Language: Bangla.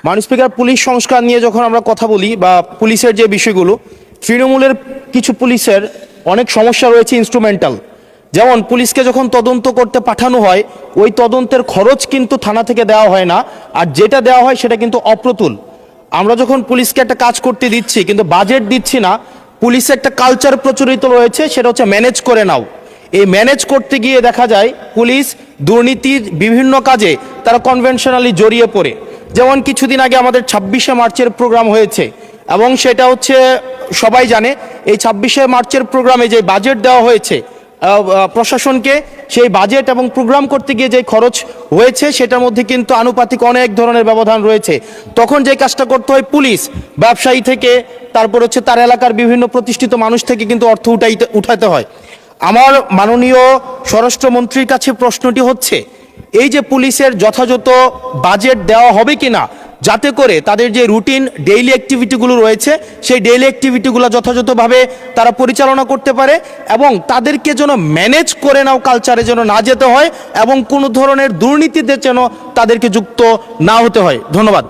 মাননীয় স্পিকার, পুলিশ সংস্কার নিয়ে যখন আমরা কথা বলি বা পুলিশের যে বিষয়গুলো, তৃণমূলের কিছু পুলিশের অনেক সমস্যা রয়েছে ইনস্ট্রুমেন্টাল। যেমন পুলিশকে যখন তদন্ত করতে পাঠানো হয়, ওই তদন্তের খরচ কিন্তু থানা থেকে দেওয়া হয় না, আর যেটা দেওয়া হয় সেটা কিন্তু অপ্রতুল। আমরা যখন পুলিশকে একটা কাজ করতে দিচ্ছি কিন্তু বাজেট দিচ্ছি না, পুলিশে একটা কালচার প্রচলিত রয়েছে, সেটা হচ্ছে ম্যানেজ করে নাও। এই ম্যানেজ করতে গিয়ে দেখা যায় পুলিশ দুর্নীতির বিভিন্ন কাজে তারা কনভেনশনালি জড়িয়ে পড়ে। যেমন কিছুদিন আগে আমাদের 26শে মার্চের প্রোগ্রাম হয়েছে, এবং সেটা হচ্ছে সবাই জানে এই 26শে মার্চের প্রোগ্রামে যে বাজেট দেওয়া হয়েছে প্রশাসনকে, সেই বাজেট এবং প্রোগ্রাম করতে গিয়ে যে খরচ হয়েছে সেটার মধ্যে কিন্তু আনুপাতিক অনেক ধরনের ব্যবধান রয়েছে। তখন যে কাজটা করতে হয়, পুলিশ ব্যবসায়ী থেকে তারপর হচ্ছে তার এলাকার বিভিন্ন প্রতিষ্ঠিত মানুষ থেকে কিন্তু অর্থ উঠাতে হয়। আমার মাননীয় স্বরাষ্ট্রমন্ত্রীর কাছে প্রশ্নটি হচ্ছে, এই যে পুলিশের যথাযথ বাজেট দেওয়া হবে কিনা, যাতে করে তাদের যে রুটিন ডেইলি অ্যাক্টিভিটিগুলো রয়েছে সেই ডেইলি অ্যাক্টিভিটিগুলো যথাযথভাবে তারা পরিচালনা করতে পারে, এবং তাদেরকে যেন ম্যানেজ করে নাও কালচারে যেন না যেতে হয়, এবং কোনো ধরনের দুর্নীতিতে যেন তাদেরকে যুক্ত না হতে হয়। ধন্যবাদ।